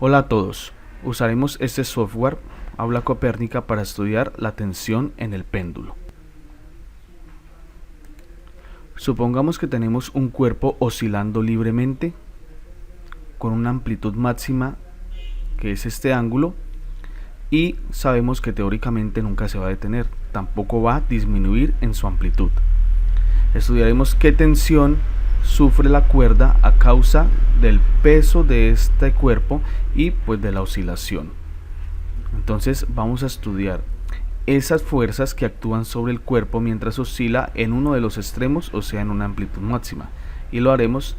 Hola a todos, usaremos este software Aula Copérnica para estudiar la tensión en el péndulo. Supongamos que tenemos un cuerpo oscilando libremente con una amplitud máxima que es este ángulo y sabemos que teóricamente nunca se va a detener, tampoco va a disminuir en su amplitud. Estudiaremos qué tensión sufre la cuerda a causa del peso de este cuerpo y pues de la oscilación. Entonces vamos a estudiar esas fuerzas que actúan sobre el cuerpo mientras oscila en uno de los extremos, o sea en una amplitud máxima, y lo haremos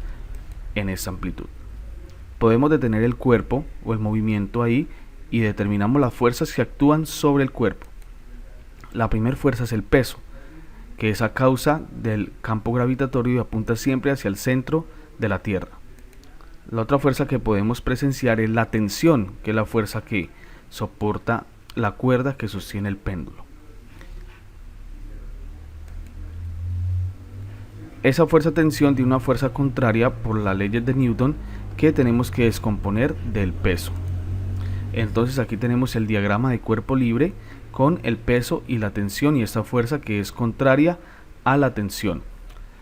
en esa amplitud. Podemos detener el cuerpo o el movimiento ahí y determinamos las fuerzas que actúan sobre el cuerpo. La primera fuerza es el peso, que es a causa del campo gravitatorio y apunta siempre hacia el centro de la Tierra. La otra fuerza que podemos presenciar es la tensión, que es la fuerza que soporta la cuerda que sostiene el péndulo. Esa fuerza tensión tiene una fuerza contraria por las leyes de Newton que tenemos que descomponer del peso. Entonces aquí tenemos el diagrama de cuerpo libre con el peso y la tensión y esta fuerza que es contraria a la tensión.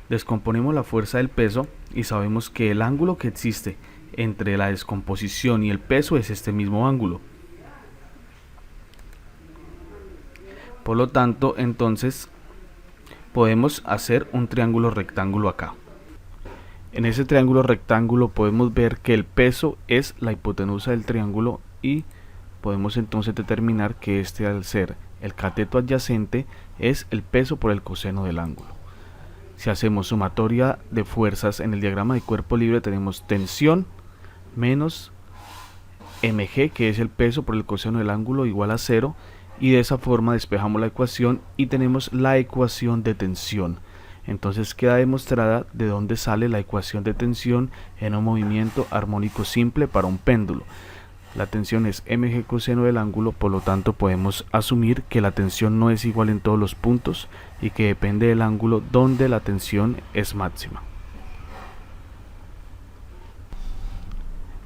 Descomponemos la fuerza del peso y sabemos que el ángulo que existe entre la descomposición y el peso es este mismo ángulo. Por lo tanto, entonces podemos hacer un triángulo rectángulo acá. En ese triángulo rectángulo podemos ver que el peso es la hipotenusa del triángulo y podemos entonces determinar que este, al ser el cateto adyacente, es el peso por el coseno del ángulo. Si hacemos sumatoria de fuerzas en el diagrama de cuerpo libre, tenemos tensión menos mg, que es el peso por el coseno del ángulo, igual a 0, y de esa forma despejamos la ecuación y tenemos la ecuación de tensión. Entonces queda demostrada de dónde sale la ecuación de tensión en un movimiento armónico simple para un péndulo. La tensión es mg coseno del ángulo, por lo tanto podemos asumir que la tensión no es igual en todos los puntos y que depende del ángulo donde la tensión es máxima.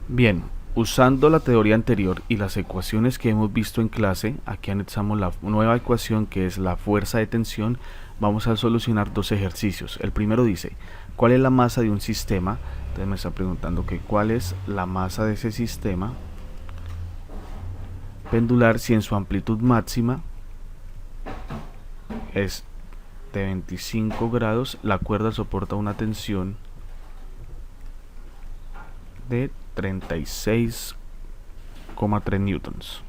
Bien, usando la teoría anterior y las ecuaciones que hemos visto en clase, aquí anexamos la nueva ecuación que es la fuerza de tensión. Vamos a solucionar dos ejercicios. El primero dice, ¿cuál es la masa de un sistema? Entonces me está preguntando que cuál es la masa de ese sistema pendular si en su amplitud máxima es de 25 grados, la cuerda soporta una tensión de 36,3 newtons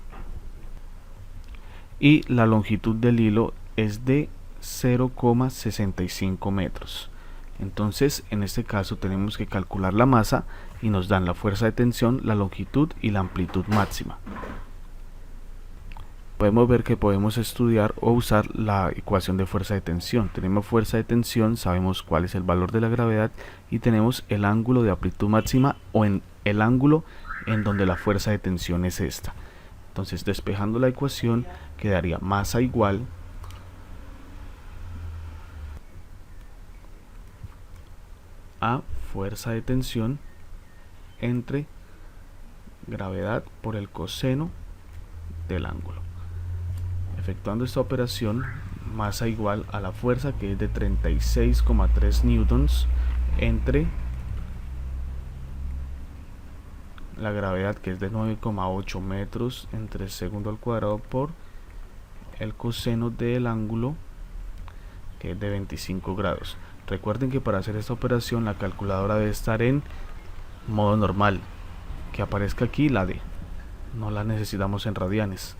y la longitud del hilo es de 0,65 metros. Entonces en este caso tenemos que calcular la masa y nos dan la fuerza de tensión, la longitud y la amplitud máxima. Podemos ver que podemos estudiar o usar la ecuación de fuerza de tensión. Tenemos fuerza de tensión, sabemos cuál es el valor de la gravedad y tenemos el ángulo de amplitud máxima o en el ángulo en donde la fuerza de tensión es esta. Entonces despejando la ecuación quedaría masa igual a fuerza de tensión entre gravedad por el coseno del ángulo. Efectuando esta operación, masa igual a la fuerza que es de 36,3 newtons entre la gravedad que es de 9,8 metros entre segundo al cuadrado por el coseno del ángulo que es de 25 grados. Recuerden que para hacer esta operación la calculadora debe estar en modo normal, que aparezca aquí la D, no la necesitamos en radianes.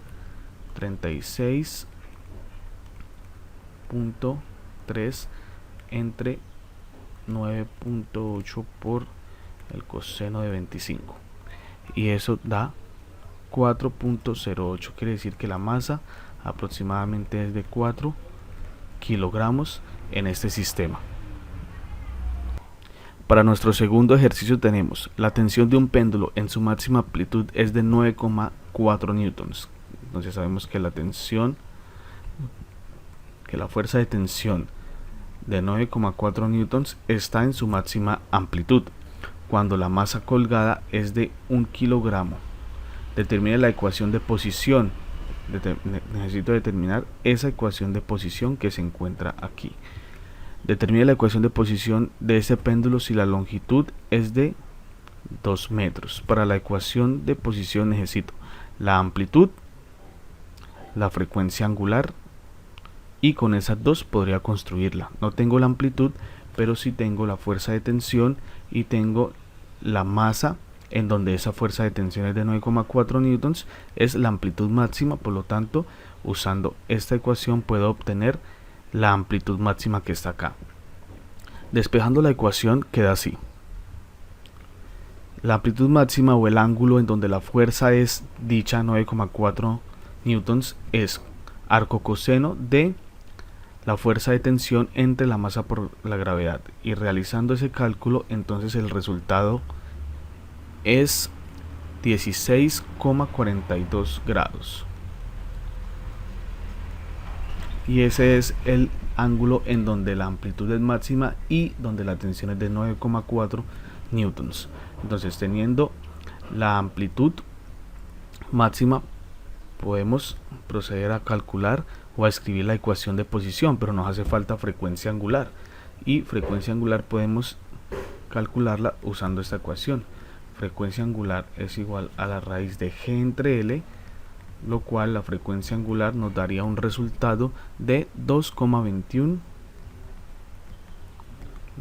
36.3 entre 9.8 por el coseno de 25 y eso da 4.08, quiere decir que la masa aproximadamente es de 4 kilogramos en este sistema. Para nuestro segundo ejercicio tenemos la tensión de un péndulo en su máxima amplitud es de 9,4 newtons. Entonces sabemos que la fuerza de tensión de 9,4 newtons está en su máxima amplitud, cuando la masa colgada es de 1 kilogramo. Determine la ecuación de posición. Necesito determinar esa ecuación de posición que se encuentra aquí. Determine la ecuación de posición de ese péndulo si la longitud es de 2 metros. Para la ecuación de posición necesito la amplitud, la frecuencia angular, y con esas dos podría construirla. No tengo la amplitud, pero sí tengo la fuerza de tensión y tengo la masa, en donde esa fuerza de tensión es de 9,4 newtons, es la amplitud máxima. Por lo tanto, usando esta ecuación puedo obtener la amplitud máxima que está acá. Despejando la ecuación queda así: la amplitud máxima, o el ángulo en donde la fuerza es dicha 9,4 newtons, es arco coseno de la fuerza de tensión entre la masa por la gravedad. Y realizando ese cálculo, entonces el resultado es 16,42 grados. Y ese es el ángulo en donde la amplitud es máxima y donde la tensión es de 9,4 newtons. Entonces, teniendo la amplitud máxima, podemos proceder a calcular o a escribir la ecuación de posición, pero nos hace falta frecuencia angular, y frecuencia angular podemos calcularla usando esta ecuación. Frecuencia angular es igual a la raíz de g entre L, lo cual la frecuencia angular nos daría un resultado de 2,21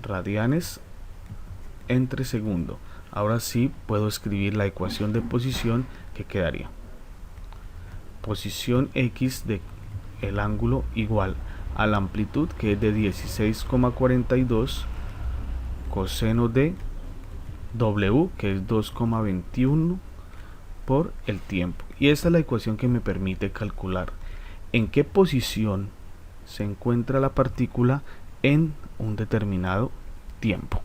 radianes entre segundo. Ahora sí puedo escribir la ecuación de posición, que quedaría: posición x de el ángulo igual a la amplitud, que es de 16,42, coseno de W, que es 2,21, por el tiempo. Y esta es la ecuación que me permite calcular en qué posición se encuentra la partícula en un determinado tiempo.